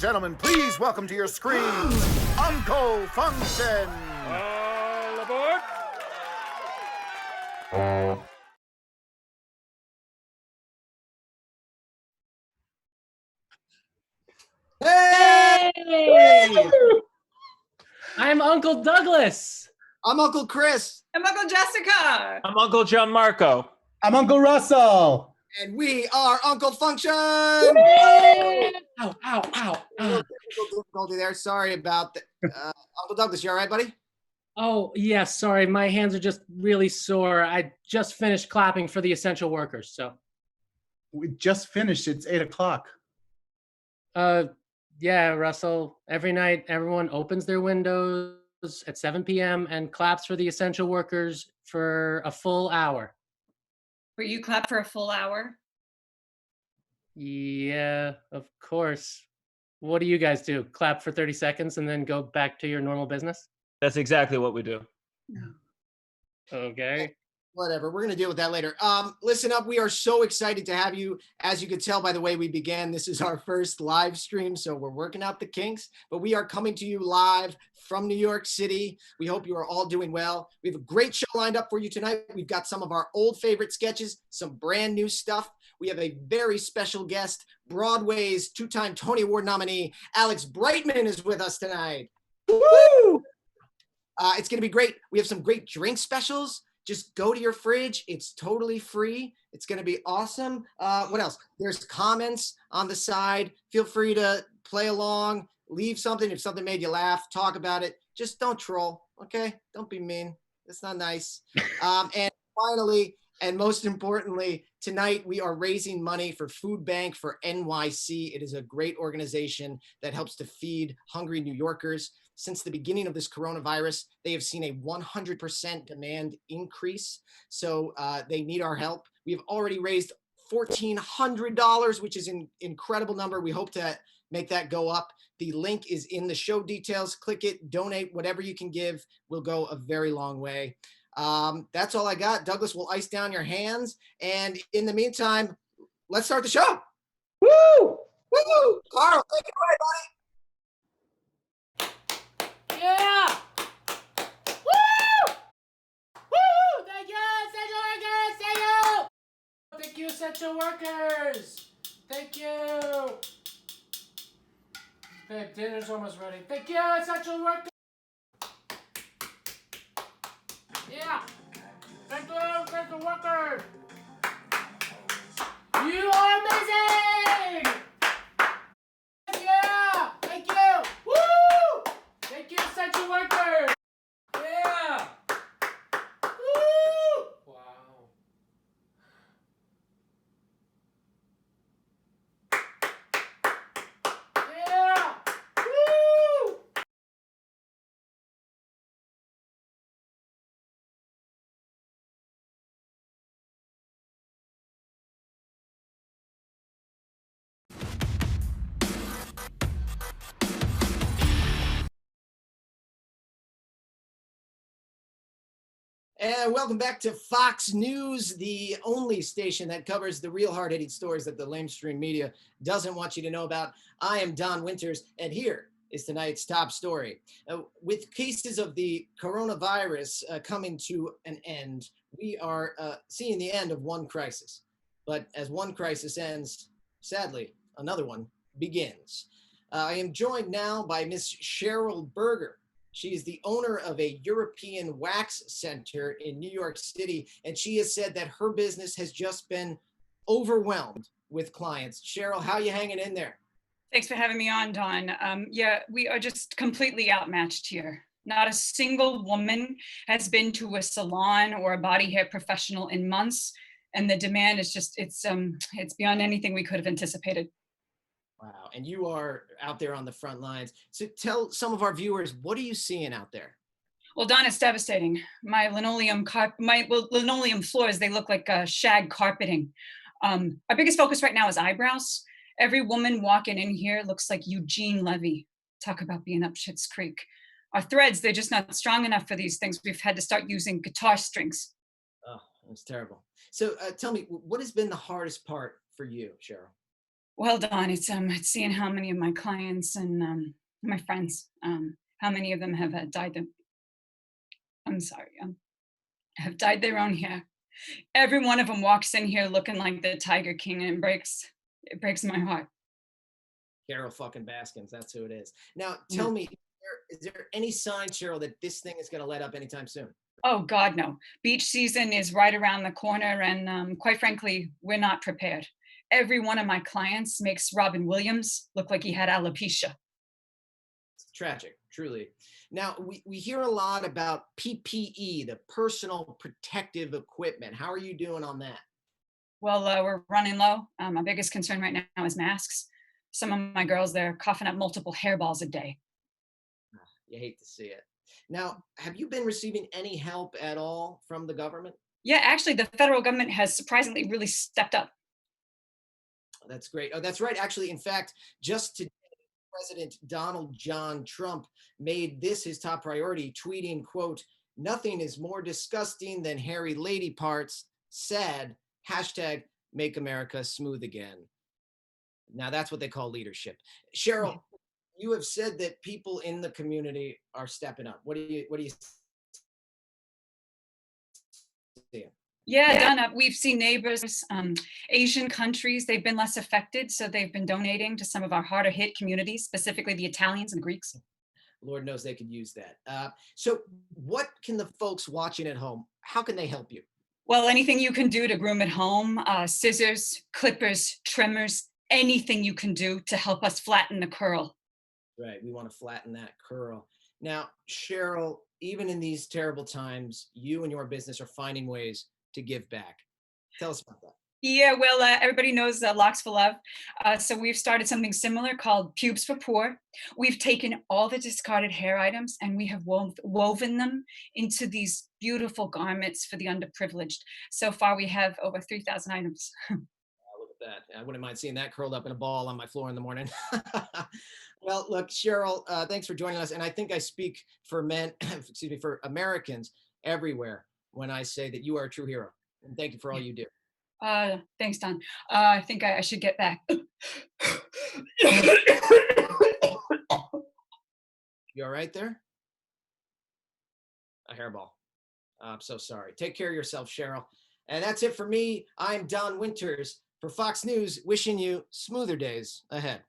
gentlemen, please welcome to your screens, Uncle Function. All aboard. Hey! I'm Uncle Douglas. I'm Uncle Chris. I'm Uncle Jessica. I'm Uncle Gianmarco. I'm Uncle Russell. And we are Uncle Function. Ow, ow, ow. Difficulty there. Sorry about that. Uncle Douglas, you all right, buddy? Oh, yeah, sorry. My hands are just really sore. I just finished clapping for the essential workers, so. We just finished. It's 8 o'clock. Yeah, Russell, every night everyone opens their windows at 7 p.m. and claps for the essential workers for a full hour. Were you clap for a full hour? Yeah, of course. What do you guys do? Clap for 30 seconds and then go back to your normal business? That's exactly what we do. Okay. Whatever. We're going to deal with that later. Listen up. We are so excited to have you. As you could tell by the way we began, this is our first live stream, so we're working out the kinks, but we are coming to you live from New York City. We hope you are all doing well. We have a great show lined up for you tonight. We've got some of our old favorite sketches, some brand new stuff. We have a very special guest, Broadway's two-time Tony Award nominee, Alex Brightman, is with us tonight. Woo! It's going to be great. We have some great drink specials. Just go to your fridge. It's totally free. It's going to be awesome. What else? There's comments on the side. Feel free to play along, leave something. If something made you laugh, talk about it. Just don't troll, okay? Don't be mean. It's not nice. And finally, and most importantly, tonight we are raising money for Food Bank for NYC. It is a great organization that helps to feed hungry New Yorkers. Since the beginning of this coronavirus, they have seen a 100% demand increase. So they need our help. We have already raised $1,400, which is an incredible number. We hope to make that go up. The link is in the show details. Click it, donate, whatever you can give will go a very long way. That's all I got. Douglas will ice down your hands. And in the meantime, let's start the show. Woo! Woo! Carl, take it away, buddy. Yeah! Woo! Woo! Thank you, essential workers! Thank you! Thank you, essential workers! Thank you! Babe, dinner's almost ready. Thank you, essential workers! Yeah! Thank you, essential workers! You are amazing! Yeah! Thank you! Woo! Thank you, essential workers! Yeah! Woo! Wow. Yeah! Woo! And welcome back to Fox News, the only station that covers the real hard-hitting stories that the lamestream media doesn't want you to know about. I am Don Winters, and here is tonight's top story. With cases of the coronavirus coming to an end, we are seeing the end of one crisis. But as one crisis ends, sadly, another one begins. I am joined now by Miss Cheryl Berger. She is the owner of a European wax center in New York City, and she has said that her business has just been overwhelmed with clients. Cheryl, how you hanging in there? Thanks for having me on, Don. Yeah, we are just completely outmatched here. Not a single woman has been to a salon or a body hair professional in months, and the demand is just, it's beyond anything we could have anticipated. Wow, and you are out there on the front lines. So tell some of our viewers, what are you seeing out there? Well, Don, it's devastating. My linoleum floors, they look like shag carpeting. Our biggest focus right now is eyebrows. Every woman walking in here looks like Eugene Levy. Talk about being up Schitt's Creek. Our threads, they're just not strong enough for these things. We've had to start using guitar strings. Oh, that's terrible. So tell me, what has been the hardest part for you, Cheryl? Well, Don, it's seeing how many of my clients and my friends, how many of them have dyed them. I'm sorry, have dyed their own hair. Every one of them walks in here looking like the Tiger King, and it breaks my heart. Carol fucking Baskins, that's who it is. Now, tell me, is there any sign, Cheryl, that this thing is going to let up anytime soon? Oh God, no. Beach season is right around the corner, and quite frankly, we're not prepared. Every one of my clients makes Robin Williams look like he had alopecia. It's tragic, truly. Now, we hear a lot about PPE, the personal protective equipment. How are you doing on that? Well, we're running low. My biggest concern right now is masks. Some of my girls, they're coughing up multiple hairballs a day. You hate to see it. Now, have you been receiving any help at all from the government? Yeah, actually, the federal government has surprisingly really stepped up. That's great. Oh, that's right. Actually, in fact, just today, President Donald John Trump made this his top priority, tweeting, quote, "Nothing is more disgusting than hairy lady parts. Sad. Hashtag make America smooth again." Now that's what they call leadership. Cheryl, you have said that people in the community are stepping up. What do you see? Yeah, done up. We've seen neighbors, Asian countries, they've been less affected, so they've been donating to some of our harder hit communities, specifically the Italians and Greeks. Lord knows they could use that. So what can the folks watching at home, how can they help you? Well, anything you can do to groom at home, scissors, clippers, trimmers, anything you can do to help us flatten the curl. Right. We want to flatten that curl. Now, Cheryl, even in these terrible times, you and your business are finding ways to give back. Tell us about that. Yeah, well, everybody knows Locks for Love. So we've started something similar called Pubes for Poor. We've taken all the discarded hair items and we have woven them into these beautiful garments for the underprivileged. So far, we have over 3,000 items. Look at that. I wouldn't mind seeing that curled up in a ball on my floor in the morning. Well, look, Cheryl, thanks for joining us. And I think I speak for men, excuse me, for Americans everywhere when I say that you are a true hero. And thank you for all you do. Thanks, Don. I think I should get back. You all right there? A hairball. I'm so sorry. Take care of yourself, Cheryl. And that's it for me. I'm Don Winters for Fox News, wishing you smoother days ahead.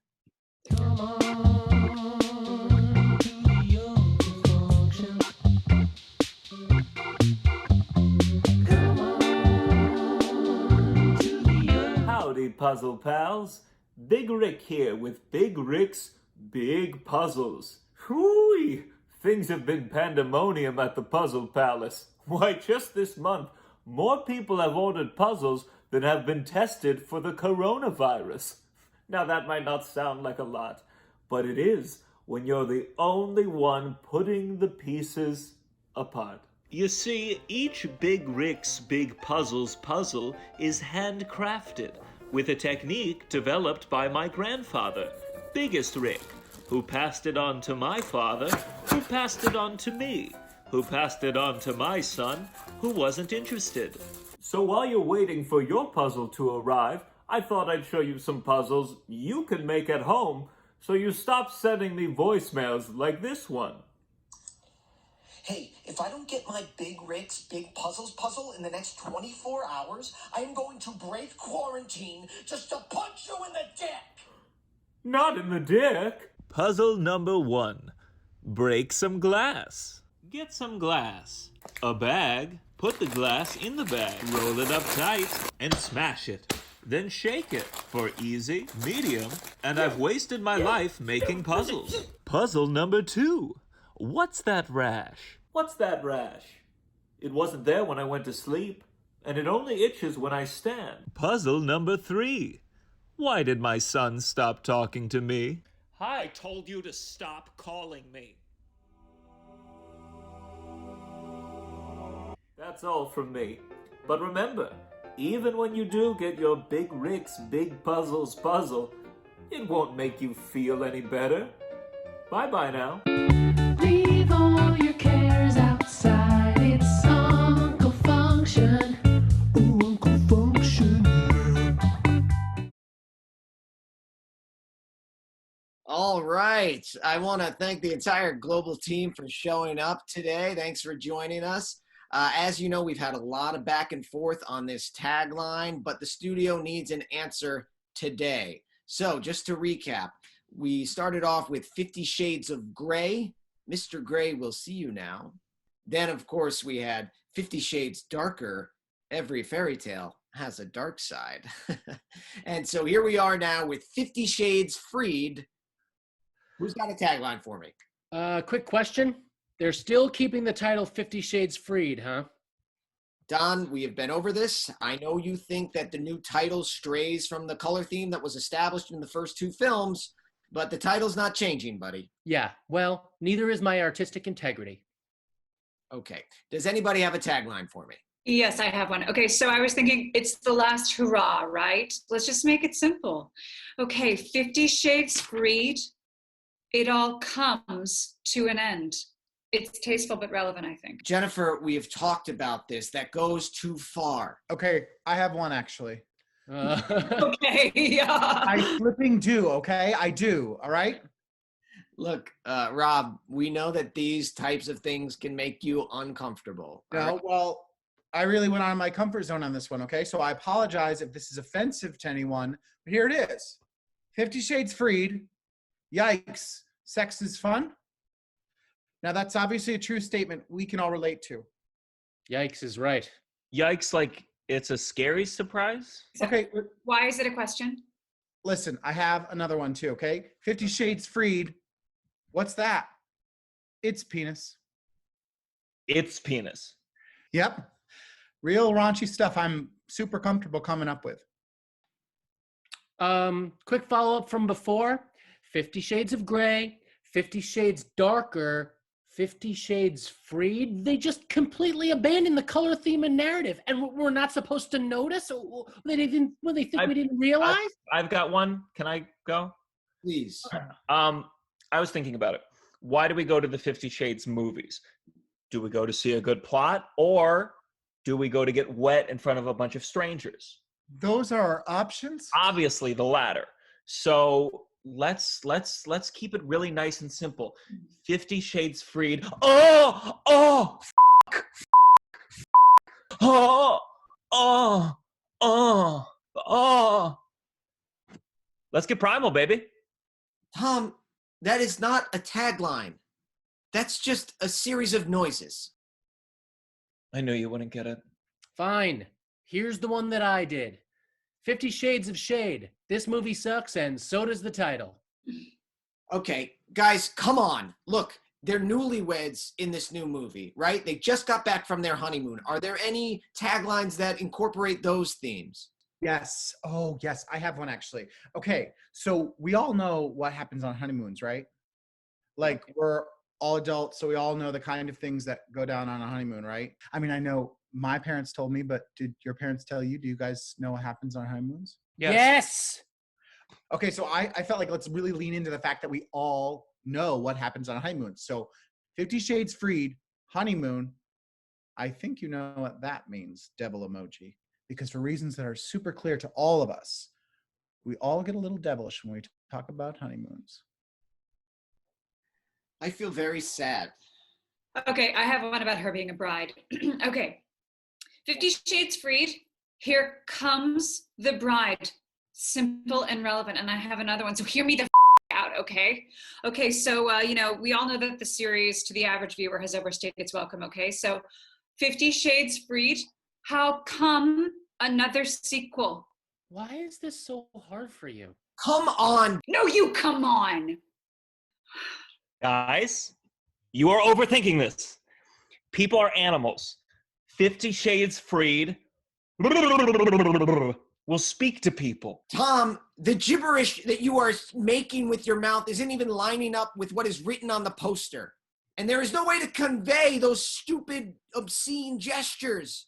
Howdy, puzzle pals. Big Rick here with Big Rick's Big Puzzles. Whoo! Things have been pandemonium at the Puzzle Palace. Why, just this month, more people have ordered puzzles than have been tested for the coronavirus. Now, that might not sound like a lot, but it is when you're the only one putting the pieces apart. You see, each Big Rick's Big Puzzles puzzle is handcrafted with a technique developed by my grandfather, Biggest Rick, who passed it on to my father, who passed it on to me, who passed it on to my son, who wasn't interested. So while you're waiting for your puzzle to arrive, I thought I'd show you some puzzles you can make at home so you stop sending me voicemails like this one. Hey, if I don't get my Big Rick's Big Puzzles puzzle in the next 24 hours, I am going to break quarantine just to punch you in the dick! Not in the dick. Puzzle number 1. Break some glass. Get some glass. A bag. Put the glass in the bag. Roll it up tight and smash it. Then shake it for easy, medium, and I've wasted my life making puzzles. Puzzle number 2. What's that rash? What's that rash? It wasn't there when I went to sleep, and it only itches when I stand. Puzzle number 3. Why did my son stop talking to me? I told you to stop calling me. That's all from me. But remember, even when you do get your Big Rick's Big Puzzles puzzle, it won't make you feel any better. Bye-bye now. Leave all your cares outside. It's Uncle Function. All right. I want to thank the entire global team for showing up today. Thanks for joining us. As you know, we've had a lot of back and forth on this tagline, but the studio needs an answer today. So just to recap, we started off with 50 Shades of Grey. Mr. Grey will see you now. Then, of course, we had 50 Shades Darker. Every fairy tale has a dark side. And so here we are now with 50 Shades Freed. Who's got a tagline for me? Quick question. They're still keeping the title 50 Shades Freed, huh? Don, we have been over this. I know you think that the new title strays from the color theme that was established in the first two films, but the title's not changing, buddy. Yeah, well, neither is my artistic integrity. Okay. Does anybody have a tagline for me? Yes, I have one. Okay, so I was thinking it's the last hurrah, right? Let's just make it simple. Okay, 50 Shades Freed. It all comes to an end. It's tasteful but relevant, I think. Jennifer, we have talked about this. That goes too far. Okay, I have one actually. Okay, yeah. I flipping do, okay? I do, all right? Look, Rob, we know that these types of things can make you uncomfortable. all No, right? well, I really went out of my comfort zone on this one, okay? So I apologize if this is offensive to anyone, but here it is. 50 Shades Freed. Yikes. Sex is fun. Now, that's obviously a true statement we can all relate to. Yikes is right. Yikes, like it's a scary surprise? Okay, Why is it a question? listen, I have another one too, okay? 50 Shades Freed. What's that? It's penis. It's penis. Yep. Real raunchy stuff I'm super comfortable coming up with. Quick follow-up from before. 50 Shades of Grey, 50 Shades Darker, 50 Shades Freed. They just completely abandoned the color theme and narrative, and we're not supposed to notice? They didn't. Well, they think we didn't realize? I've got one. Can I go? Please. I was thinking about it. Why do we go to the 50 Shades movies? Do we go to see a good plot, or do we go to get wet in front of a bunch of strangers? Those are our options? Obviously the latter. So let's keep it really nice and simple. 50 Shades Freed. Oh, let's get primal, baby. Tom, that is not a tagline. That's just a series of noises. I knew you wouldn't get it. Fine. Here's the one that I did. 50 Shades of Shade. This movie sucks, and so does the title. Okay, guys, come on. Look, they're newlyweds in this new movie, right? They just got back from their honeymoon. Are there any taglines that incorporate those themes? Yes. Oh, yes. I have one actually. Okay. So we all know what happens on honeymoons, right? Like we're all adults, so we all know the kind of things that go down on a honeymoon, right? I mean, I know my parents told me, but did your parents tell you? Do you guys know what happens on honeymoons? Yes. Okay. So I felt like let's really lean into the fact that we all know what happens on a honeymoon. So 50 Shades Freed, honeymoon. I think you know what that means, devil emoji. Because for reasons that are super clear to all of us, we all get a little devilish when we talk about honeymoons. I feel very sad. Okay, I have one about her being a bride. Okay. 50 Shades Freed. Here comes the bride. Simple and relevant. And I have another one. So hear me the out, okay? Okay, so, we all know that the series to the average viewer has overstayed its welcome, okay? So 50 Shades Freed. How come another sequel? Why is this so hard for you? Come on. No, you come on. Guys, you are overthinking this. People are animals. 50 Shades Freed will speak to people. Tom, the gibberish that you are making with your mouth isn't even lining up with what is written on the poster. And there is no way to convey those stupid, obscene gestures.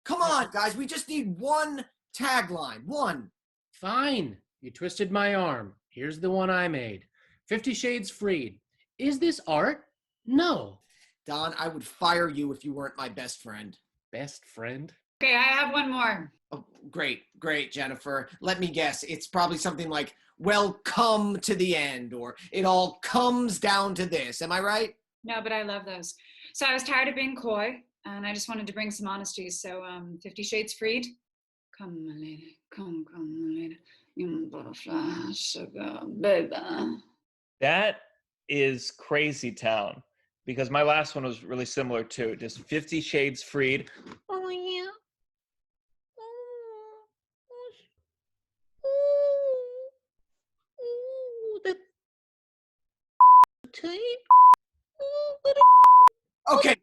Come on, guys. We just need one tagline. One. Fine. You twisted my arm. Here's the one I made. 50 Shades Freed. Is this art? No. Don, I would fire you if you weren't my best friend. Best friend? Okay, I have one more. Oh, great, Jennifer. Let me guess. It's probably something like, well come to the end, or it all comes down to this. Am I right? No, but I love those. So I was tired of being coy, and I just wanted to bring some honesty. So 50 Shades Freed. Come, my lady. Come, my lady. You butterfly, sugar, baby. That is Crazy Town, because my last one was really similar too. Just 50 Shades Freed. Oh yeah. That tape. Okay,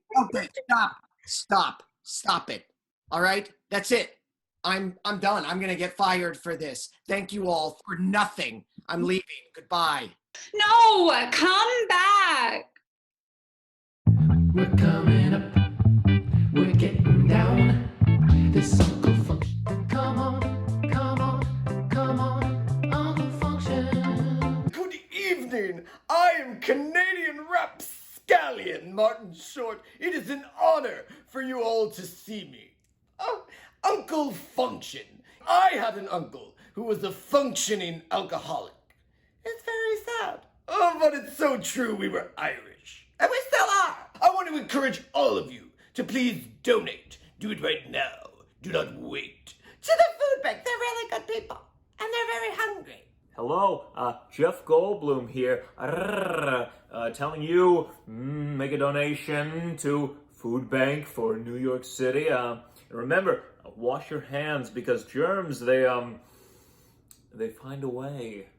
stop it. All right, that's it. I'm done. I'm gonna get fired for this. Thank you all for nothing. I'm leaving. Goodbye. No, come back. We're coming up. We're getting down. This Uncle Function. Come on, come on, come on, Uncle Function. Good evening. I am Canadian rapscallion Martin Short. It is an honor for you all to see me. Oh, Uncle Function. I had an uncle who was a functioning alcoholic. It's very sad. Oh, but it's so true we were Irish. And we still are. I want to encourage all of you to please donate. Do it right now. Do not wait. To the food bank. They're really good people. And they're very hungry. Hello, Jeff Goldblum here, telling you, make a donation to Food Bank for New York City. Remember, wash your hands because germs, they find a way.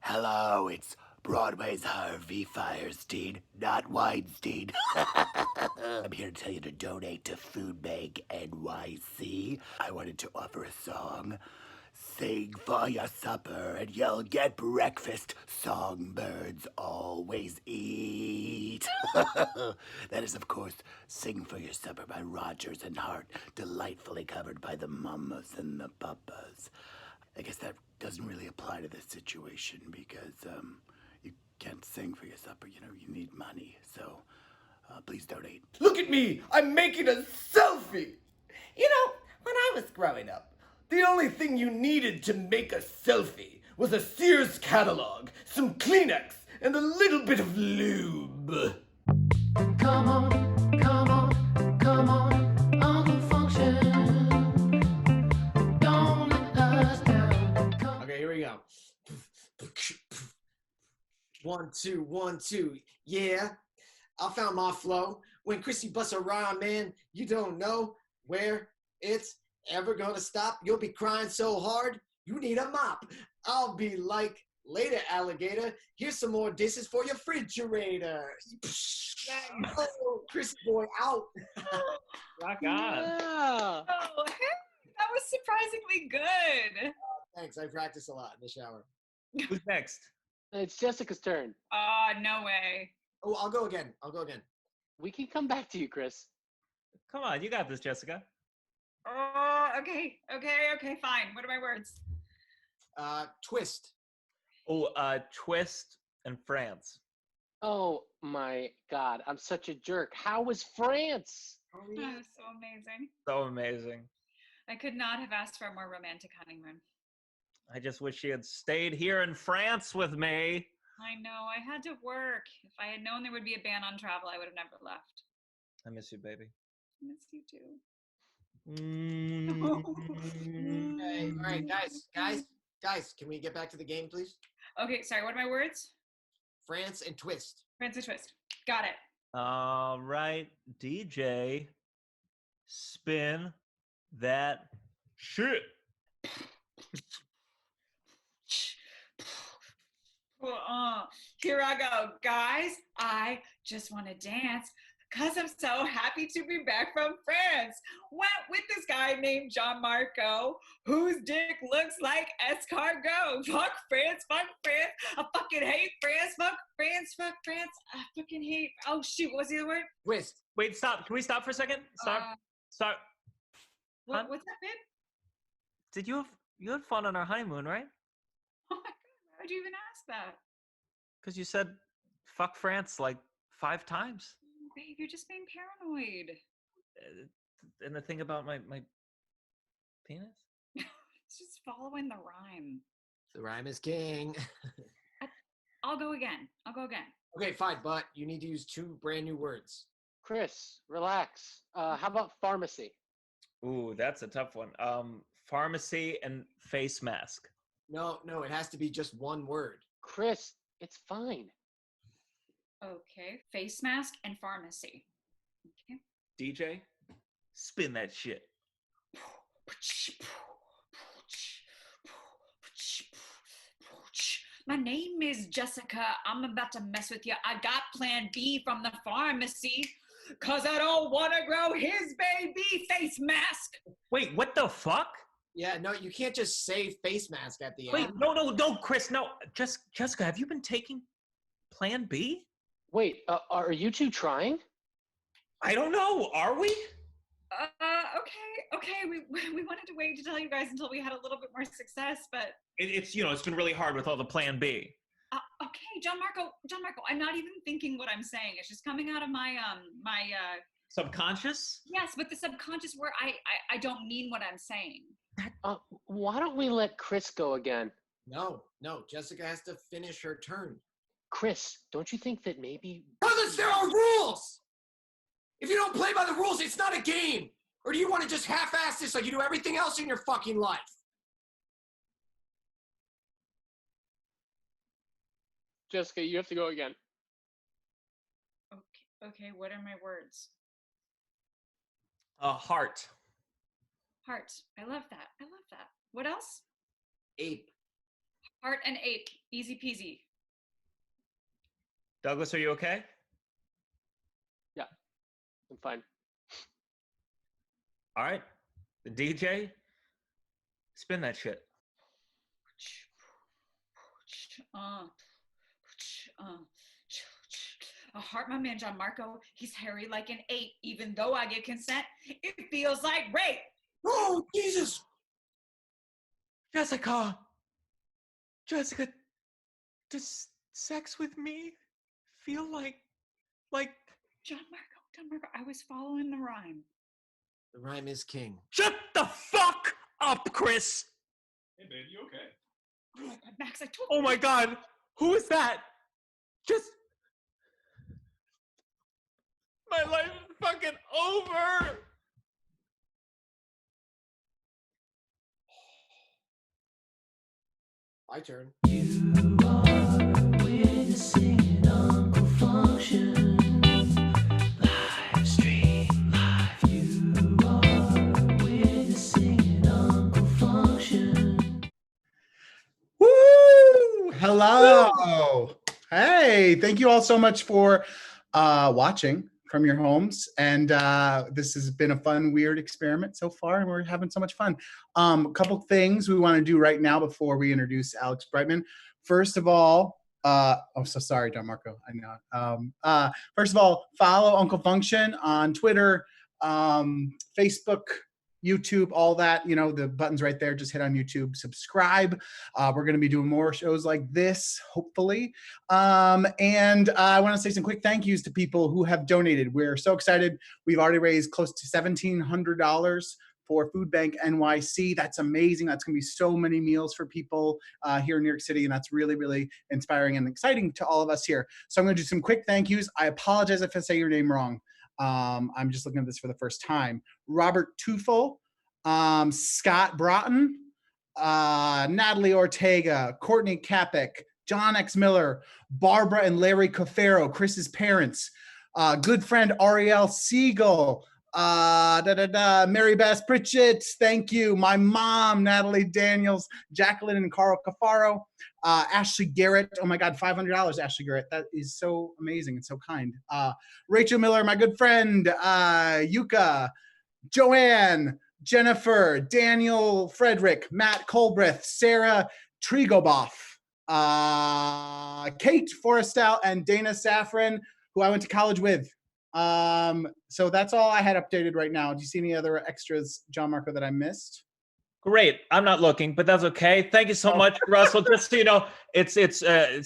Hello, it's Broadway's Harvey Firestein, not Weinstein. I'm here to tell you to donate to Food Bank NYC. I wanted to offer a song. Sing for your supper and you'll get breakfast. Songbirds always eat. That is, of course, Sing for Your Supper by Rogers and Hart, delightfully covered by the mamas and the papas. I guess that doesn't really apply to this situation because you can't sing for your supper. You know, you need money. So please donate. Look at me! I'm making a selfie! You know, when I was growing up, the only thing you needed to make a selfie was a Sears catalog, some Kleenex, and a little bit of lube. Come on, come on, come on, Uncle Function. Don't let us down. Okay, here we go. 1, 2, 1, 2. Yeah, I found my flow. When Chrissy busts a rhyme, man, you don't know where it's ever gonna stop. You'll be crying so hard, you need a mop. I'll be like, later, alligator. Here's some more dishes for your refrigerator. Oh, Chrissy boy out. Rock on. Oh, hey, that was surprisingly good. Thanks, I practice a lot in the shower. Who's next? It's Jessica's turn. No way. Oh, I'll go again. We can come back to you, Chris. Come on, you got this, Jessica. Okay, fine. What are my words? Twist. Oh, Twist and France. Oh my God, I'm such a jerk. How was France? Oh, so amazing. So amazing. I could not have asked for a more romantic honeymoon. I just wish she had stayed here in France with me. I know, I had to work. If I had known there would be a ban on travel, I would have never left. I miss you, baby. I miss you too. Okay, all right, guys, can we get back to the game, please? Okay, sorry, what are my words? France and twist. France and twist. Got it. All right, DJ, spin that shit. Here I go. Guys, I just want to dance because I'm so happy to be back from France. Went with this guy named John Marco, whose dick looks like escargot. Fuck France, fuck France. I fucking hate France. Fuck France, fuck France. I fucking hate. Oh, shoot. What was the other word? Twist. Wait, stop. Can we stop for a second? Stop. Stop. Huh? What's that, babe? Did you had fun on our honeymoon, right? Oh my God. Why would you even ask that? Because you said fuck France like 5 times. Babe, you're just being paranoid. And the thing about my penis? It's just following the rhyme. The rhyme is king. I'll go again. Okay, fine, but you need to use 2 brand new words. Chris, relax. How about pharmacy? Ooh, that's a tough one. Pharmacy and face mask. No, it has to be just 1 word. Chris, it's fine. Okay, face mask and pharmacy. Okay. DJ, spin that shit. My name is Jessica. I'm about to mess with you. I got plan B from the pharmacy because I don't want to grow his baby face mask. Wait, what the fuck? Yeah, no, you can't just say face mask at the Wait, end. no, Chris, no. Jessica, have you been taking Plan B? Wait, are you two trying? I don't know. Are we? Okay. We wanted to wait to tell you guys until we had a little bit more success, but It's it's been really hard with all the Plan B. okay, John Marco, I'm not even thinking what I'm saying. It's just coming out of my Subconscious? yes, but the subconscious where I don't mean what I'm saying. Why don't we let Chris go again? No, Jessica has to finish her turn. Chris, don't you think that maybe... Brothers, there are rules! If you don't play by the rules, it's not a game! Or do you want to just half-ass this like you do everything else in your fucking life? Jessica, you have to go again. Okay, what are my words? Heart. Heart. I love that. What else? Ape. Heart and ape. Easy peasy. Douglas, are you okay? Yeah, I'm fine. All right. The DJ, spin that shit. A heart, my man John Marco. He's hairy like an ape. Even though I get consent, it feels like rape. Oh, Jesus! Jessica, does sex with me feel like John Marco, I was following the rhyme. The rhyme is king. Shut the fuck up, Chris! Hey, man, you okay? Oh my God, Max, I told Oh you. my God, who is that? Just my life is fucking over. My turn. You are witnessing an Uncle Function live stream live. You are witnessing an Uncle Function. Woo! Hello. Hey, thank you all so much for watching from your homes. And this has been a fun, weird experiment so far, and we're having so much fun. A couple things we want to do right now before we introduce Alex Brightman. First of all, I'm so sorry, John Marco. I know. First of all, follow Uncle Function on Twitter, Facebook, YouTube, all that, the button's right there. Just hit on YouTube, subscribe. We're going to be doing more shows like this, hopefully. And I want to say some quick thank yous to people who have donated. We're so excited. We've already raised close to $1,700 for Food Bank NYC. That's amazing. That's going to be so many meals for people here in New York City. And that's really, really inspiring and exciting to all of us here. So I'm going to do some quick thank yous. I apologize if I say your name wrong. I'm just looking at this for the first time. Robert Tufel, Scott Broughton, Natalie Ortega, Courtney Kapik, John X. Miller, Barbara and Larry Cafaro, Chris's parents, good friend Ariel Siegel, Mary Beth Pritchett, thank you. My mom, Natalie Daniels, Jacqueline and Carl Cafaro, Ashley Garrett. Oh my God, $500, Ashley Garrett. That is so amazing and so kind. Rachel Miller, my good friend, Yuka, Joanne, Jennifer, Daniel Frederick, Matt Colbreth, Sarah Trigoboff, Kate Forrestal, and Dana Safran, who I went to college with. So that's all I had updated right now. Do you see any other extras, John Marco, that I missed? Great. I'm not looking, but that's okay. Thank you so much, Russell. Just so you know, it's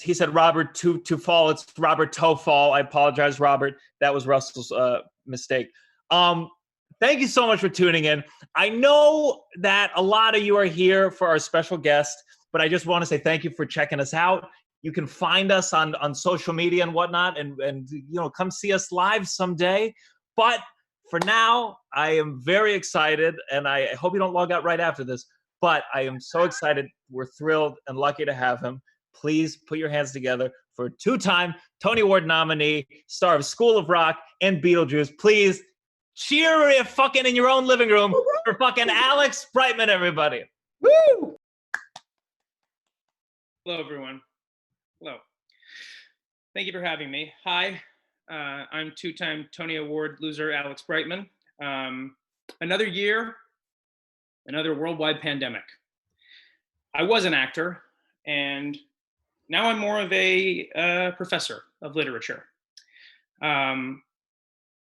he said Robert to fall. It's Robert Tofall. I apologize, Robert. That was Russell's mistake. Thank you so much for tuning in. I know that a lot of you are here for our special guest, but I just want to say thank you for checking us out. You can find us on social media and whatnot, and come see us live someday. But for now, I am very excited, and I hope you don't log out right after this, but I am so excited. We're thrilled and lucky to have him. Please put your hands together for two-time Tony Award nominee, star of School of Rock and Beetlejuice. Please cheer if fucking in your own living room for fucking Alex Brightman, everybody. Woo! Hello, everyone. Hello. Thank you for having me. Hi, I'm two-time Tony Award loser Alex Brightman. Another year, another worldwide pandemic. I was an actor, and now I'm more of a professor of literature.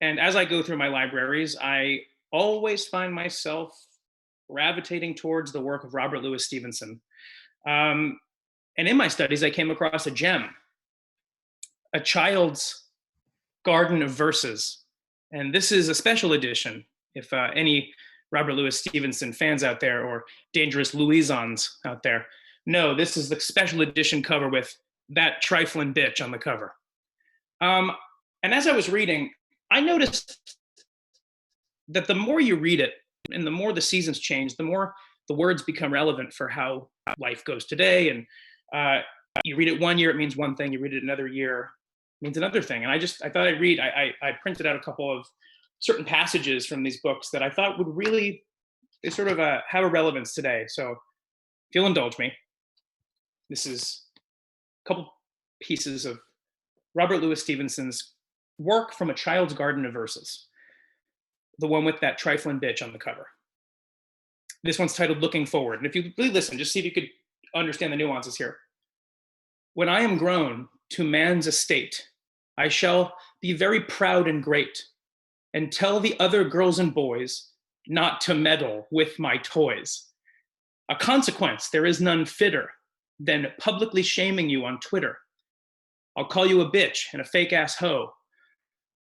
And as I go through my libraries, I always find myself gravitating towards the work of Robert Louis Stevenson. And in my studies, I came across a gem, A Child's Garden of Verses. And this is a special edition. If any Robert Louis Stevenson fans out there or dangerous Louisons out there know, this is the special edition cover with that trifling bitch on the cover. And as I was reading, I noticed that the more you read it and the more the seasons change, the more the words become relevant for how life goes today. And you read it one year, it means one thing. You read it another year, it means another thing. And I thought I'd read, I printed out a couple of certain passages from these books that I thought would really, they sort of have a relevance today. So if you'll indulge me, this is a couple pieces of Robert Louis Stevenson's work from A Child's Garden of Verses, the one with that trifling bitch on the cover. This one's titled Looking Forward. And if you really listen, just see if you could understand the nuances here. When I am grown to man's estate, I shall be very proud and great, and tell the other girls and boys not to meddle with my toys. A consequence, there is none fitter than publicly shaming you on Twitter. I'll call you a bitch and a fake ass hoe.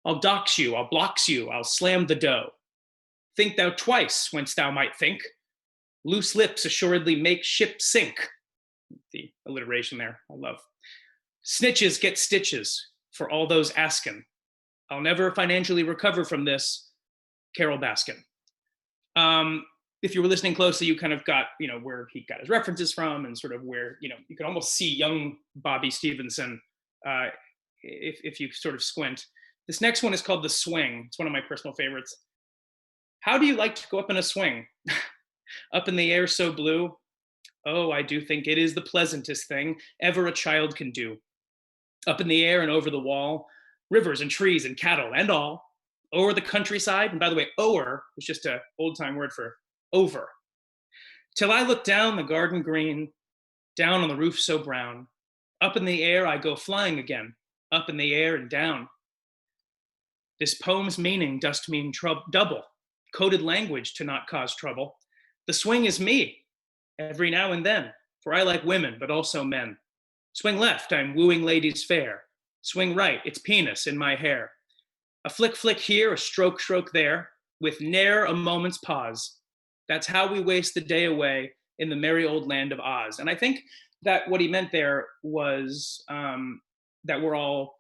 I'll dox you, I'll blocks you, I'll slam the dough. Think thou twice, whence thou might think. Loose lips assuredly make ship sink. The alliteration there, I love. Snitches get stitches for all those asking. I'll never financially recover from this, Carol Baskin. If you were listening closely, you kind of got, where he got his references from and sort of where, you could almost see young Bobby Stevenson if you sort of squint. This next one is called The Swing. It's one of my personal favorites. How do you like to go up in a swing? Up in the air so blue? Oh, I do think it is the pleasantest thing ever a child can do. Up in the air and over the wall, rivers and trees and cattle and all, o'er the countryside. And by the way, o'er is just an old-time word for over. Till I look down the garden green, down on the roof so brown. Up in the air I go flying again, up in the air and down. This poem's meaning dost mean double, coded language to not cause trouble. The swing is me, every now and then, for I like women, but also men. Swing left, I'm wooing ladies fair. Swing right, it's penis in my hair. A flick flick here, a stroke stroke there, with ne'er a moment's pause. That's how we waste the day away in the merry old land of Oz. And I think that what he meant there was that we're all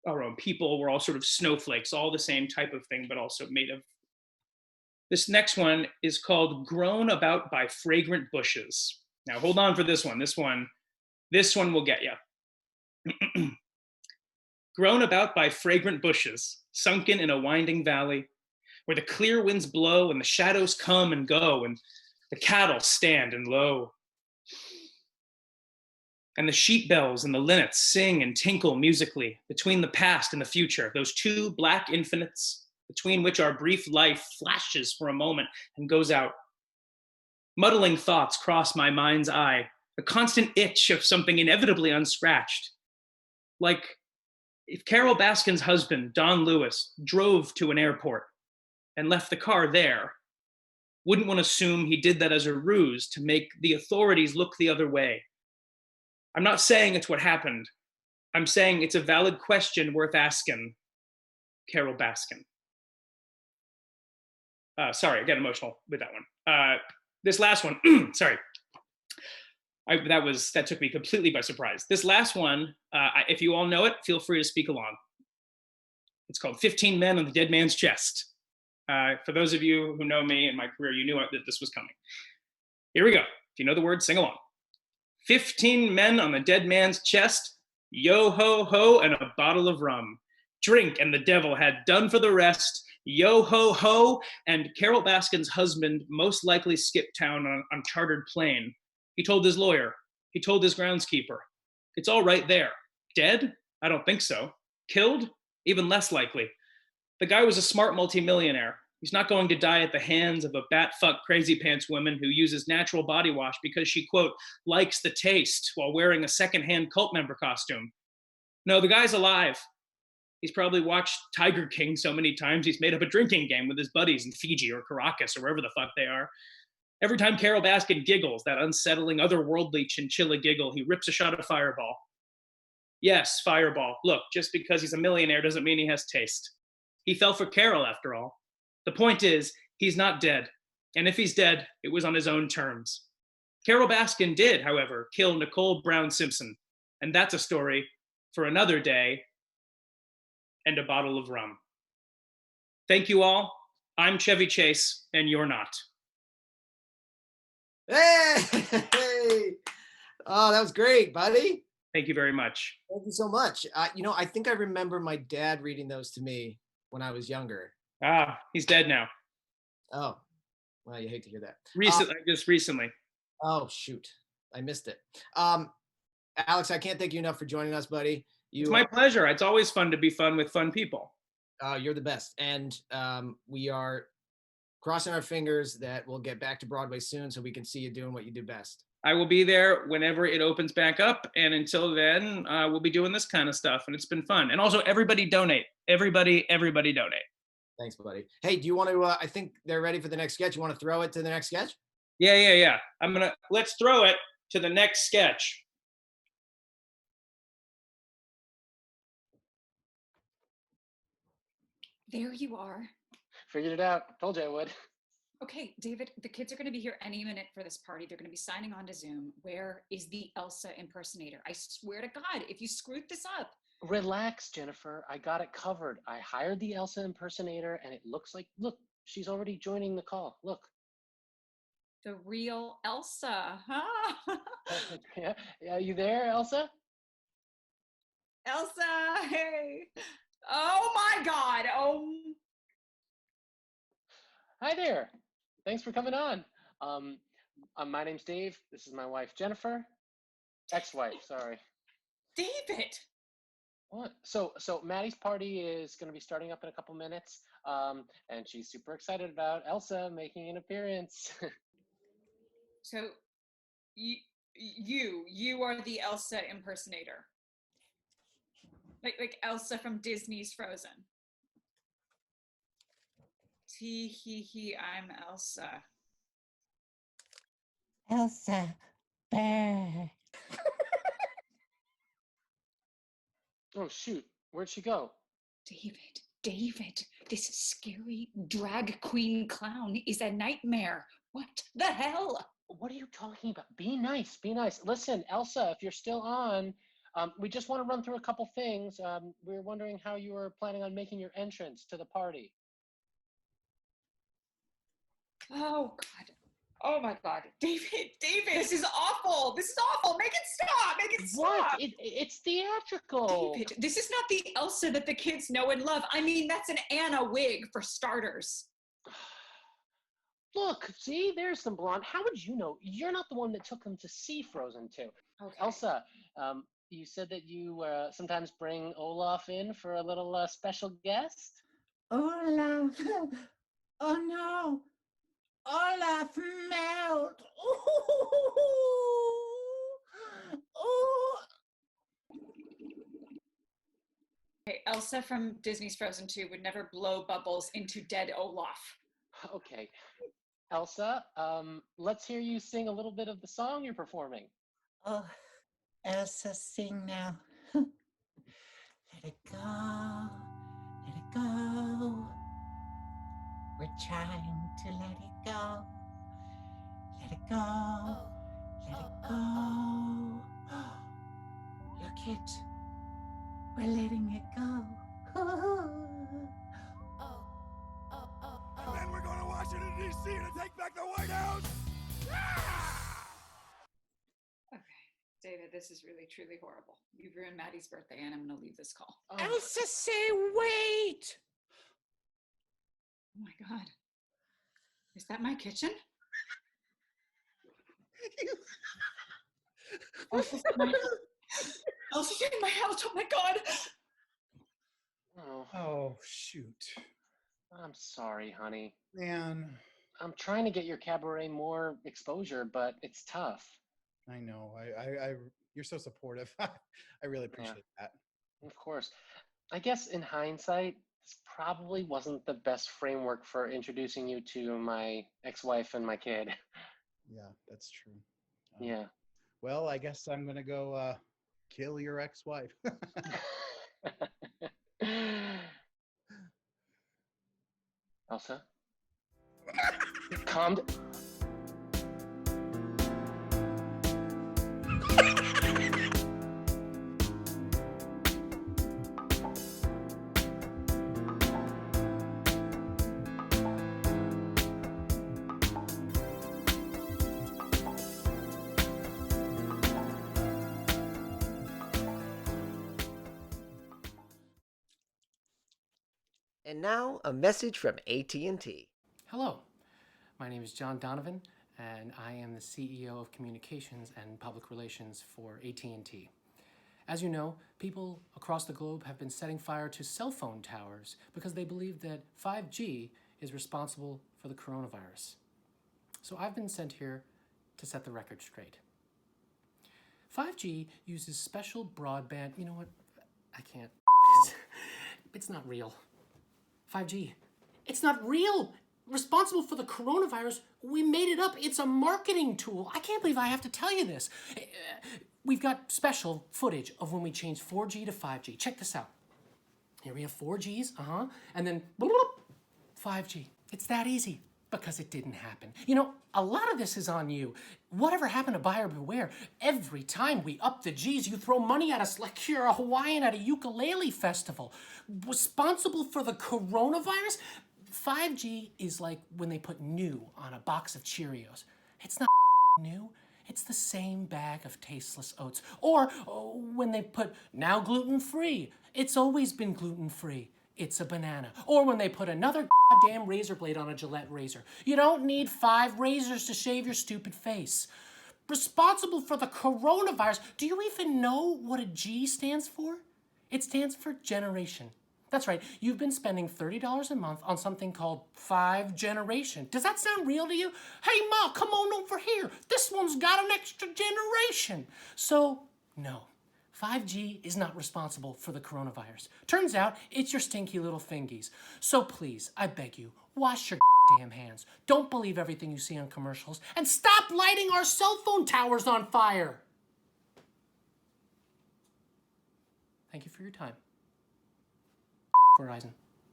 our own people, we're all sort of snowflakes, all the same type of thing, but also made of. This next one is called Grown About by Fragrant Bushes. Now hold on for this one. This one will get you. Grown about by fragrant bushes, sunken in a winding valley, where the clear winds blow and the shadows come and go, and the cattle stand and low. And the sheep bells and the linnets sing and tinkle musically between the past and the future, those two black infinites between which our brief life flashes for a moment and goes out. Muddling thoughts cross my mind's eye, a constant itch of something inevitably unscratched. Like if Carol Baskin's husband, Don Lewis, drove to an airport and left the car there, wouldn't one assume he did that as a ruse to make the authorities look the other way? I'm not saying it's what happened. I'm saying it's a valid question worth asking, Carol Baskin. Sorry, I get emotional with that one. This last one, sorry, that took me completely by surprise. This last one, if you all know it, feel free to speak along. It's called 15 Men on the Dead Man's Chest. For those of you who know me and my career, you knew that this was coming. Here we go. If you know the words, sing along. 15 men on the dead man's chest, yo ho ho, and a bottle of rum. Drink, and the devil had done for the rest. Yo ho ho, and Carol Baskin's husband most likely skipped town on chartered plane. He told his lawyer. He told his groundskeeper. It's all right there. Dead? I don't think so. Killed? Even less likely. The guy was a smart multimillionaire. He's not going to die at the hands of a bat-fuck crazy pants woman who uses natural body wash because she, quote, likes the taste while wearing a secondhand cult member costume. No, the guy's alive. He's probably watched Tiger King so many times he's made up a drinking game with his buddies in Fiji or Caracas or wherever the fuck they are. Every time Carol Baskin giggles, that unsettling otherworldly chinchilla giggle, he rips a shot of Fireball. Yes, Fireball. Look, just because he's a millionaire doesn't mean he has taste. He fell for Carol, after all. The point is, he's not dead. And if he's dead, it was on his own terms. Carol Baskin did, however, kill Nicole Brown Simpson. And that's a story for another day and a bottle of rum. Thank you all. I'm Chevy Chase, and you're not. Hey! Oh, that was great, buddy. Thank you very much. Thank you so much. I think I remember my dad reading those to me when I was younger. He's dead now. Oh, well, you hate to hear that. Just recently. Oh, shoot. I missed it. Alex, I can't thank you enough for joining us, buddy. It's my pleasure. It's always fun to be fun with fun people. You're the best. And we are crossing our fingers that we'll get back to Broadway soon so we can see you doing what you do best. I will be there whenever it opens back up. And until then, we'll be doing this kind of stuff. And it's been fun. And also, everybody donate. Everybody donate. Thanks, buddy. Hey, do you want to, I think they're ready for the next sketch. You want to throw it to the next sketch? Yeah. Let's throw it to the next sketch. There you are. Figured it out. Told you I would. Okay, David, the kids are going to be here any minute for this party. They're going to be signing on to Zoom. Where is the Elsa impersonator? I swear to God, if you screwed this up. Relax, Jennifer. I got it covered. I hired the Elsa impersonator, and it looks like, look, she's already joining the call. Look. The real Elsa, huh? Yeah, you there, Elsa? Elsa, hey. Oh my God. Oh. Hi there. Thanks for coming on. My name's Dave. This is my wife, Jennifer. Ex-wife, sorry. David. What? So Maddie's party is going to be starting up in a couple minutes, and she's super excited about Elsa making an appearance. So, you are the Elsa impersonator, like Elsa from Disney's Frozen. He, I'm Elsa. Elsa, bear. Oh shoot, where'd she go? David, this scary drag queen clown is a nightmare. What the hell? What are you talking about? Be nice. Listen, Elsa, if you're still on, we just want to run through a couple things. We're wondering how you were planning on making your entrance to the party. Oh God. Oh my God. David, this is awful. Make it stop. What? It's theatrical. David, this is not the Elsa that the kids know and love. I mean, that's an Anna wig for starters. Look, see, there's some blonde. How would you know? You're not the one that took them to see Frozen 2. Okay. Elsa, you said that you sometimes bring Olaf in for a little special guest? Olaf. Oh no. Olaf melt. Ooh. Okay, Elsa from Disney's Frozen 2 would never blow bubbles into dead Olaf. Okay. Elsa, let's hear you sing a little bit of the song you're performing. Oh, Elsa, sing now. Let it go. Let it go. We're trying to let it go. Let it go. Let it go. Look it. We're letting it go. And then we're going to Washington, D.C. to take back the White House. Okay, David, this is really, truly horrible. You've ruined Maddie's birthday, and I'm going to leave this call. Elsa, say wait! Oh my God. Is that my kitchen? Elsa's in my house. Oh my God. Oh, Oh, shoot. I'm sorry, honey. Man, I'm trying to get your cabaret more exposure, but it's tough. I know. You're so supportive. I really appreciate that. Of course. I guess in hindsight, this probably wasn't the best framework for introducing you to my ex-wife and my kid. Yeah, that's true. Yeah. Well, I guess I'm going to go kill your ex-wife. Elsa? Calm down. And now, a message from AT&T. Hello, my name is John Donovan, and I am the CEO of Communications and Public Relations for AT&T. As you know, people across the globe have been setting fire to cell phone towers because they believe that 5G is responsible for the coronavirus. So I've been sent here to set the record straight. 5G uses special broadband, you know what, I can't, it's not real. 5G, it's not real. Responsible for the coronavirus, we made it up. It's a marketing tool. I can't believe I have to tell you this. We've got special footage of when we changed 4G to 5G. Check this out. Here we have 4Gs, and then 5G. It's that easy because it didn't happen. You know, a lot of this is on you. Whatever happened to buyer beware? Every time we up the Gs, you throw money at us like you're a Hawaiian at a ukulele festival. Responsible for the coronavirus? 5G is like when they put new on a box of Cheerios. It's not new. It's the same bag of tasteless oats. Or when they put now gluten-free. It's always been gluten-free. It's a banana. Or when they put another goddamn razor blade on a Gillette razor. You don't need 5 razors to shave your stupid face. Responsible for the coronavirus. Do you even know what a G stands for? It stands for generation. That's right, you've been spending $30 a month on something called 5 Generation. Does that sound real to you? Hey Ma, come on over here. This one's got an extra generation. So, no, 5G is not responsible for the coronavirus. Turns out, it's your stinky little fingies. So please, I beg you, wash your damn hands. Don't believe everything you see on commercials, and stop lighting our cell phone towers on fire. Thank you for your time. Verizon.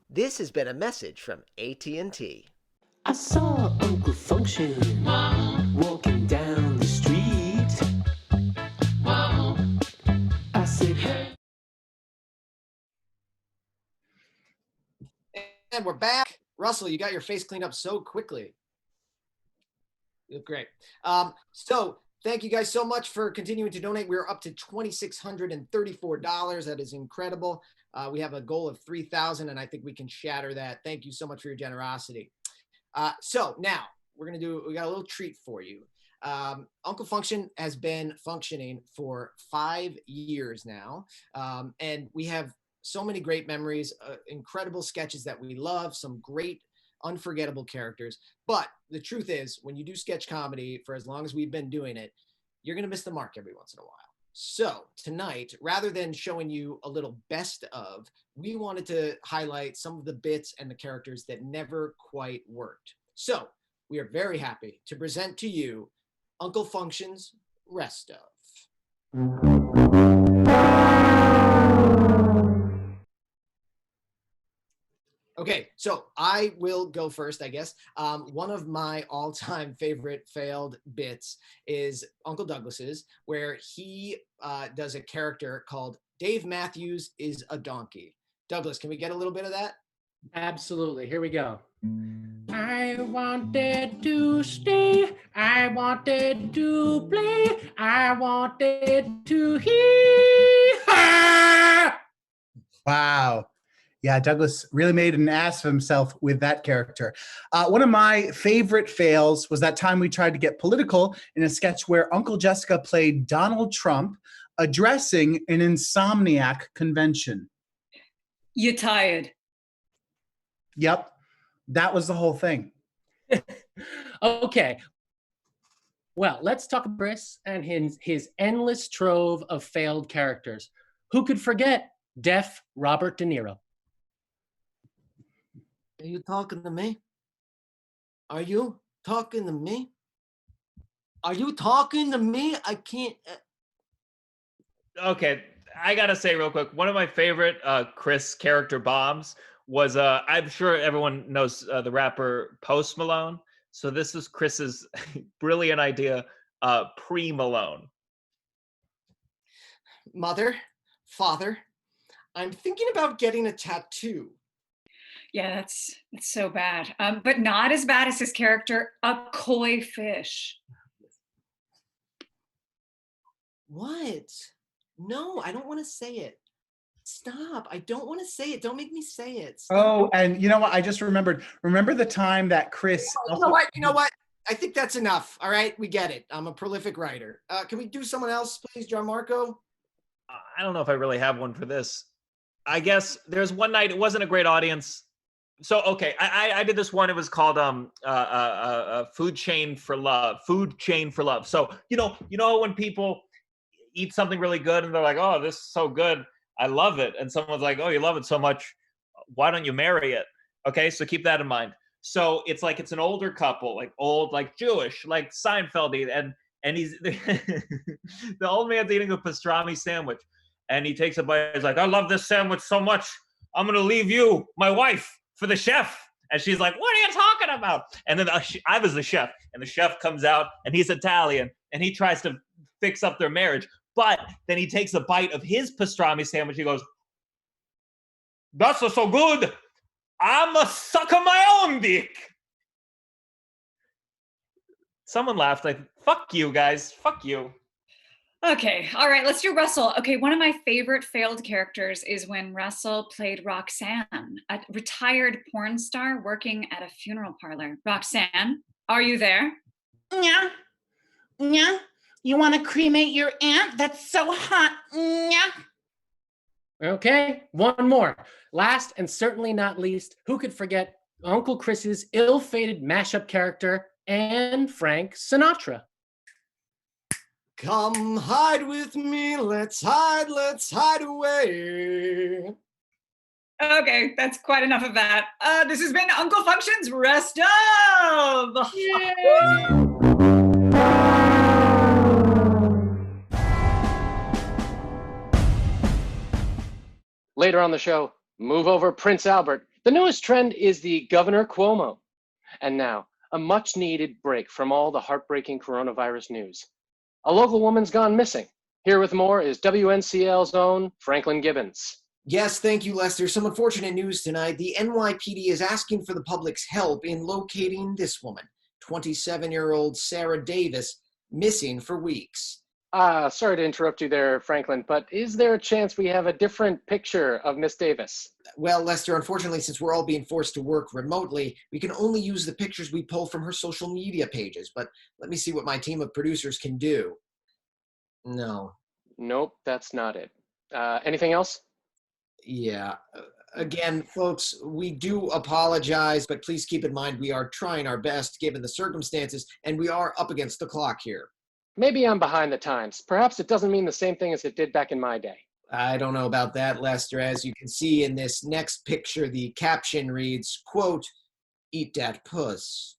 This has been a message from AT&T. I saw Uncle Function walking down the street. I said, hey. And we're back. Russell, you got your face cleaned up so quickly. You look great. So thank you guys so much for continuing to donate. We're up to $2,634. That is incredible. We have a goal of 3,000, and I think we can shatter that. Thank you so much for your generosity. So now we got a little treat for you. Uncle Function has been functioning for 5 years now. And we have so many great memories, incredible sketches that we love, some great unforgettable characters. But the truth is, when you do sketch comedy for as long as we've been doing it, you're going to miss the mark every once in a while. So tonight, rather than showing you a little best of, we wanted to highlight some of the bits and the characters that never quite worked. So we are very happy to present to you Uncle Function's Rest Of. Okay, so I will go first, I guess. One of my all-time favorite failed bits is Uncle Douglas's, where he does a character called Dave Matthews is a donkey. Douglas, can we get a little bit of that? Absolutely. Here we go. I wanted to stay. I wanted to play. I wanted to hear. Wow. Yeah, Douglas really made an ass of himself with that character. One of my favorite fails was that time we tried to get political in a sketch where Uncle Jessica played Donald Trump addressing an insomniac convention. You're tired. Yep, that was the whole thing. Okay. Well, let's talk about Chris and his endless trove of failed characters. Who could forget deaf Robert De Niro? Are you talking to me? Are you talking to me? Are you talking to me? I can't. Okay, I gotta say real quick, one of my favorite Chris character bombs was I'm sure everyone knows the rapper Post Malone. So this is Chris's brilliant idea, pre-Malone. Mother, father, I'm thinking about getting a tattoo. Yeah, that's so bad. But not as bad as his character, a koi fish. What? No, I don't want to say it. Stop. I don't want to say it. Don't make me say it. Stop. Oh, and you know what? I just remembered. Remember the time that Chris... You know what? You know what? I think that's enough. All right, we get it. I'm a prolific writer. Can we do someone else, please, John Marco? I don't know if I really have one for this. I guess there's one night, it wasn't a great audience. So, okay, I did this one. It was called Food Chain for Love. Food Chain for Love. So, you know when people eat something really good and they're like, oh, this is so good, I love it. And someone's like, oh, you love it so much, why don't you marry it? Okay, so keep that in mind. So it's like it's an older couple, like old, like Jewish, like Seinfeld, and he's the old man's eating a pastrami sandwich, and he takes a bite. He's like, I love this sandwich so much, I'm gonna leave you, my wife, for the chef. And she's like, what are you talking about? And then I was the chef, and the chef comes out, and he's Italian, and he tries to fix up their marriage. But then he takes a bite of his pastrami sandwich. He goes, that's not so good. I'm a sucker my own dick. Someone laughed. Like, fuck you guys. Fuck you. Okay, all right, let's do Russell. Okay, one of my favorite failed characters is when Russell played Roxanne, a retired porn star working at a funeral parlor. Roxanne, are you there? Yeah. Yeah. You want to cremate your aunt? That's so hot. Yeah. Okay, one more. Last and certainly not least, who could forget Uncle Chris's ill-fated mashup character, Anne Frank Sinatra? Come hide with me, let's hide away. Okay, that's quite enough of that. This has been Uncle Function's Rest of. Later on the show, move over Prince Albert. The newest trend is the Governor Cuomo. And now, a much needed break from all the heartbreaking coronavirus news. A local woman's gone missing. Here with more is WNCL's own Franklin Gibbons. Yes, thank you, Lester. Some unfortunate news tonight. The NYPD is asking for the public's help in locating this woman, 27-year-old Sarah Davis, missing for weeks. Sorry to interrupt you there, Franklin, but is there a chance we have a different picture of Miss Davis? Well, Lester, unfortunately, since we're all being forced to work remotely, we can only use the pictures we pull from her social media pages. But let me see what my team of producers can do. No. Nope, that's not it. Anything else? Yeah. Again, folks, we do apologize, but please keep in mind we are trying our best given the circumstances, and we are up against the clock here. Maybe I'm behind the times. Perhaps it doesn't mean the same thing as it did back in my day. I don't know about that, Lester. As you can see in this next picture, the caption reads, quote, eat that puss.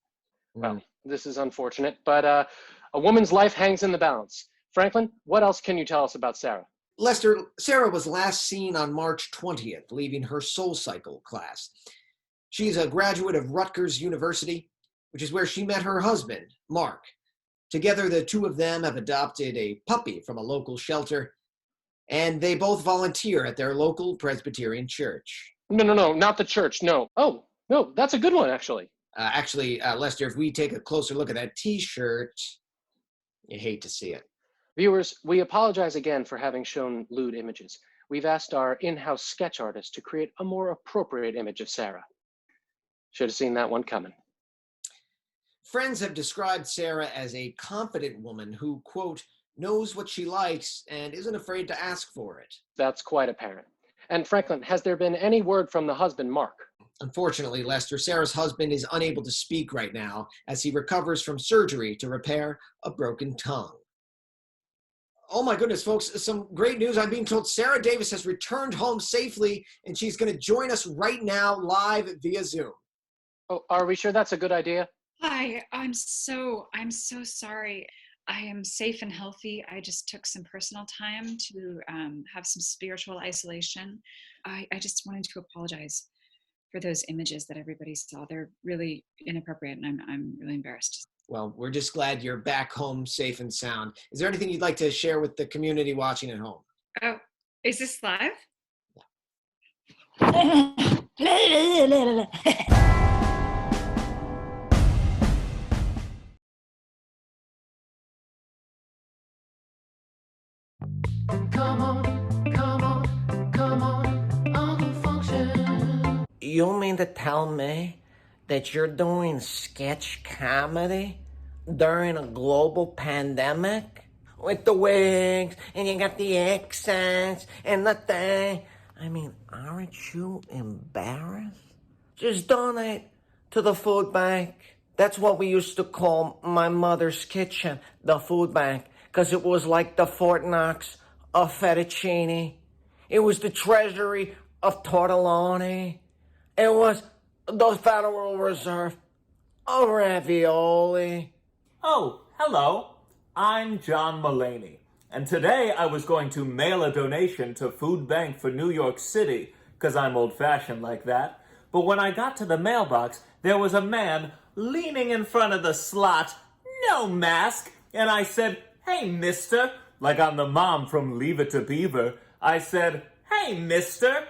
Well, this is unfortunate, but a woman's life hangs in the balance. Franklin, what else can you tell us about Sarah? Lester, Sarah was last seen on March 20th, leaving her SoulCycle class. She's a graduate of Rutgers University, which is where she met her husband, Mark. Together, the two of them have adopted a puppy from a local shelter, and they both volunteer at their local Presbyterian church. No, not the church, no. Oh, no, that's a good one, actually. Lester, if we take a closer look at that t-shirt, you hate to see it. Viewers, we apologize again for having shown lewd images. We've asked our in-house sketch artist to create a more appropriate image of Sarah. Should have seen that one coming. Friends have described Sarah as a confident woman who, quote, knows what she likes and isn't afraid to ask for it. That's quite apparent. And Franklin, has there been any word from the husband, Mark? Unfortunately, Lester, Sarah's husband is unable to speak right now as he recovers from surgery to repair a broken tongue. Oh my goodness, folks, some great news. I'm being told Sarah Davis has returned home safely and she's going to join us right now live via Zoom. Oh, are we sure that's a good idea? Hi, I'm so sorry. I am safe and healthy. I just took some personal time to have some spiritual isolation. I just wanted to apologize for those images that everybody saw. They're really inappropriate, and I'm really embarrassed. Well, we're just glad you're back home safe and sound. Is there anything you'd like to share with the community watching at home? Oh, is this live? You mean to tell me that you're doing sketch comedy during a global pandemic? With the wigs, and you got the accents, and the thing. I mean, aren't you embarrassed? Just donate to the food bank. That's what we used to call my mother's kitchen, the food bank, because it was like the Fort Knox of fettuccine. It was the treasury of tortelloni. It was the Federal Reserve of ravioli. Oh, hello. I'm John Mulaney, and today I was going to mail a donation to Food Bank for New York City, because I'm old-fashioned like that. But when I got to the mailbox, there was a man leaning in front of the slot, no mask, and I said, "Hey, mister," like I'm the mom from Leave It to Beaver. I said, "Hey, mister,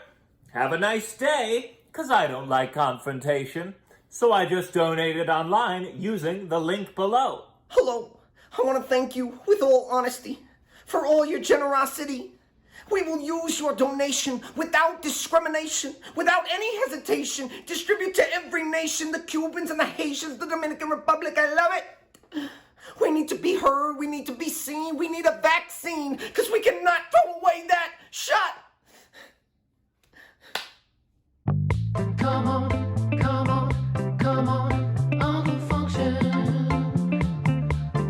have a nice day," because I don't like confrontation. So I just donated online using the link below. Hello. I want to thank you, with all honesty, for all your generosity. We will use your donation without discrimination, without any hesitation, distribute to every nation, the Cubans and the Haitians, the Dominican Republic. I love it. We need to be heard. We need to be seen. We need a vaccine, because we cannot throw away that shot. Come on, come on, come on, Uncle Function.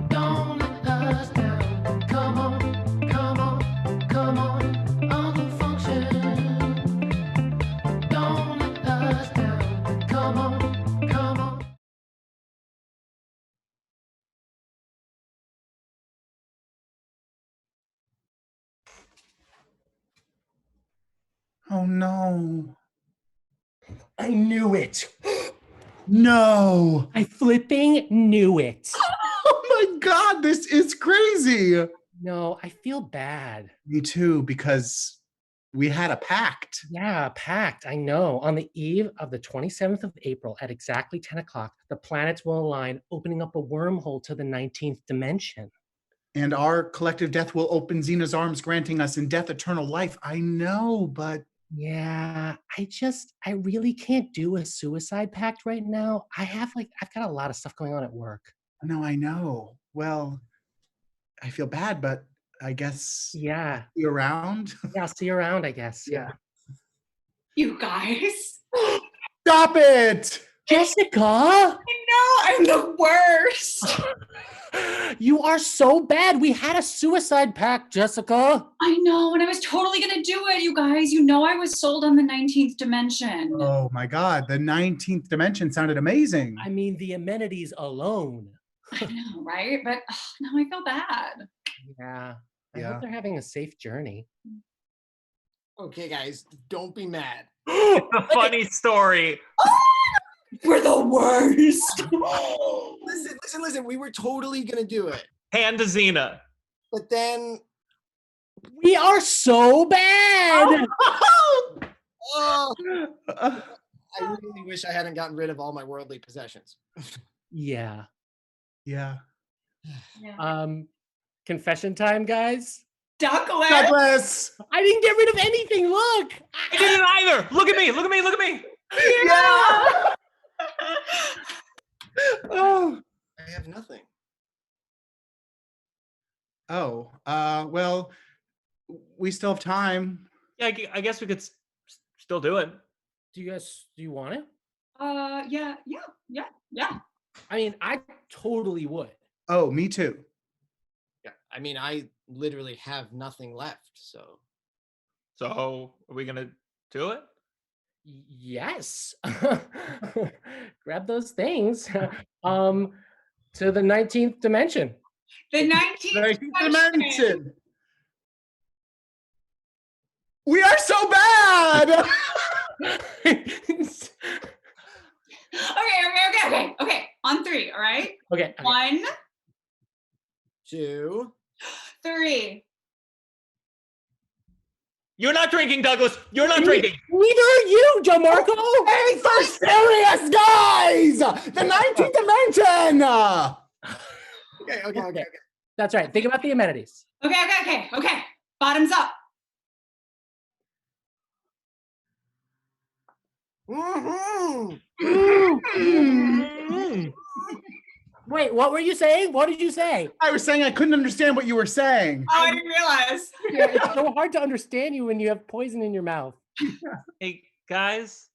Don't let us down. Come on, come on, come on, Uncle Function. Don't let us down. Come on, come on. Oh no. I knew it. No. I flipping knew it. Oh my God, this is crazy. No, I feel bad. Me too, because we had a pact. Yeah, pact. I know. On the eve of the 27th of April at exactly 10 o'clock, the planets will align, opening up a wormhole to the 19th dimension. And our collective death will open Xena's arms, granting us in death eternal life. I know, but Yeah, I really can't do a suicide pact right now. I've got a lot of stuff going on at work. no, I know. Well, I feel bad, but I guess Yeah. see you around. Yeah, I'll see you around, I guess. Yeah. You guys. Stop it! Jessica! I know, I'm the worst. You are so bad. We had a suicide pact, Jessica. I know, and I was totally gonna do it, you guys. You know I was sold on the 19th dimension. Oh my God, the 19th dimension sounded amazing. I mean, the amenities alone. I know, right? But now I feel bad. Yeah. I Yeah. hope they're having a safe journey. Okay, guys, don't be mad. It's a funny story. We're the worst. Listen. We were totally gonna do it, Hand to Xena. but then We are so bad. oh, I really wish I hadn't gotten rid of all my worldly possessions. Yeah. Yeah. Confession time, guys. Douglas. Douglas. I didn't get rid of anything. Look. I didn't either. Look at me. Look at me. Look at me. Yeah. Oh. I have nothing. Oh. Well, we still have time. Yeah, I guess we could still do it. Do you want it? Yeah. I mean, I totally would. Oh, me too. Yeah. I mean, I literally have nothing left, so. So, are we gonna do it? Yes. Grab those things. To the 19th dimension. The 19th dimension. We are so bad. Okay. On 3, all right? Okay. 1, 2, 3. You're not drinking, Douglas. You're not drinking. Neither are you, Gianmarco. Hey, for serious, guys! The 19th dimension! Okay. That's right. Think about the amenities. Okay. Bottoms up. Wait, what were you saying? What did you say? I was saying I couldn't understand what you were saying. Oh, I didn't realize. Yeah, it's so hard to understand you when you have poison in your mouth. Hey, guys,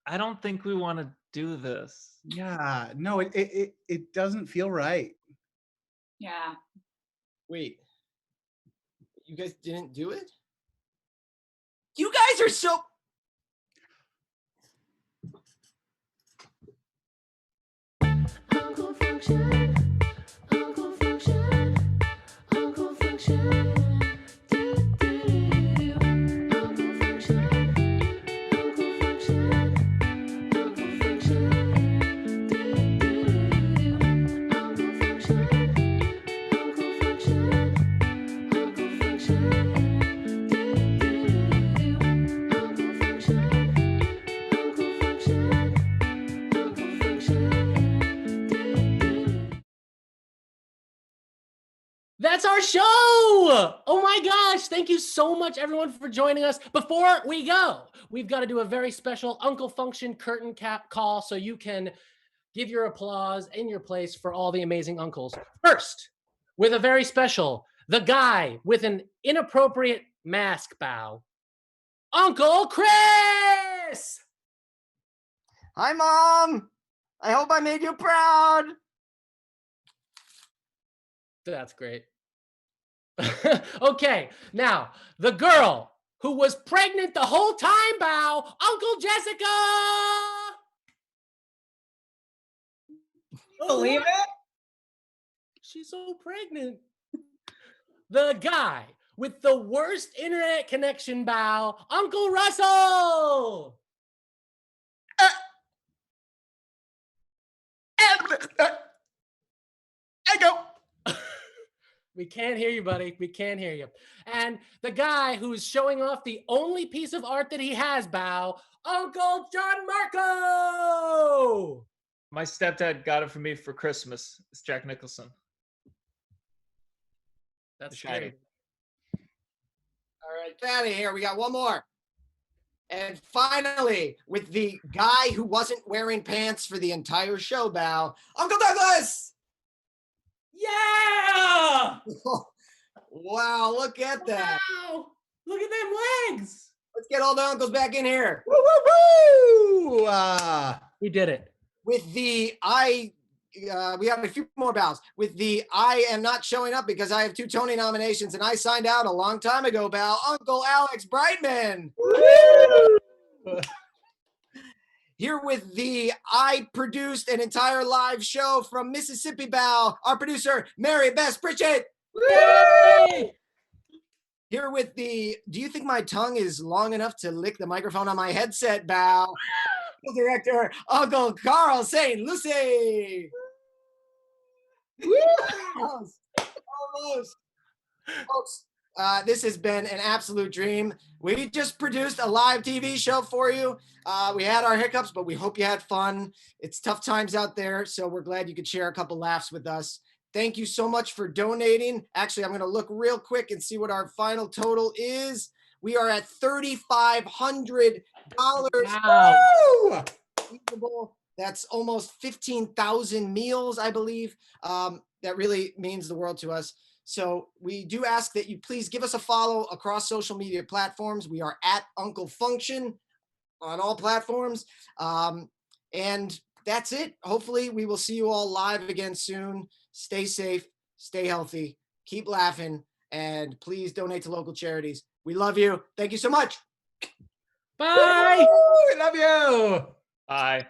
I don't think we want to do this. Yeah, no, it doesn't feel right. Yeah. Wait. You guys didn't do it? You guys are so. Uncle Function, Uncle Function, Uncle Function. Do, do, do. Uncle Function, Uncle Function, Uncle Function. Do, do, do. Uncle Function, Uncle Function, Uncle Function. Do, do, do. Uncle Function, Uncle Function, Uncle Function. That's our show. Oh my gosh. Thank you so much, everyone, for joining us. Before we go, we've got to do a very special Uncle Function curtain cap call so you can give your applause in your place for all the amazing uncles. First, with a very special, the guy with an inappropriate mask bow, Uncle Chris. Hi, Mom. I hope I made you proud. That's great. Okay, now the girl who was pregnant the whole time, bow, Uncle Jessica. Believe it? She's so pregnant. The guy with the worst internet connection, bow, Uncle Russell. Echo. We can't hear you, buddy. We can't hear you. And the guy who's showing off the only piece of art that he has, bow, Uncle John Marco. My stepdad got it for me for Christmas. It's Jack Nicholson. That's Shining. great. All right, Fatty, here. We got one more. And finally, with the guy who wasn't wearing pants for the entire show, bow, Uncle Douglas. Yeah! Wow, look at that. Wow! Look at them legs! Let's get all the uncles back in here. Woo, woo, woo! We did it. With the we have a few more bows. With the I am not showing up because I have 2 Tony nominations and I signed out a long time ago, bow, Uncle Alex Brightman. Here with the I produced an entire live show from Mississippi, bow, our producer, Mary Beth Pritchett. Yay! Here with the, do you think my tongue is long enough to lick the microphone on my headset, bow? Director, Uncle Carl St. Lucie. Almost. Almost. Folks, this has been an absolute dream. We just produced a live TV show for you. We had our hiccups, but we hope you had fun. It's tough times out there, so we're glad you could share a couple laughs with us. Thank you so much for donating. Actually, I'm going to look real quick and see what our final total is. We are at $3,500. Wow. Woo! That's almost 15,000 meals, I believe. That really means the world to us. So we do ask that you please give us a follow across social media platforms. We are at Uncle Function on all platforms. And that's it. Hopefully we will see you all live again soon. Stay safe, stay healthy, keep laughing, and please donate to local charities. We love you. Thank you so much. Bye. Woo! We love you. Bye.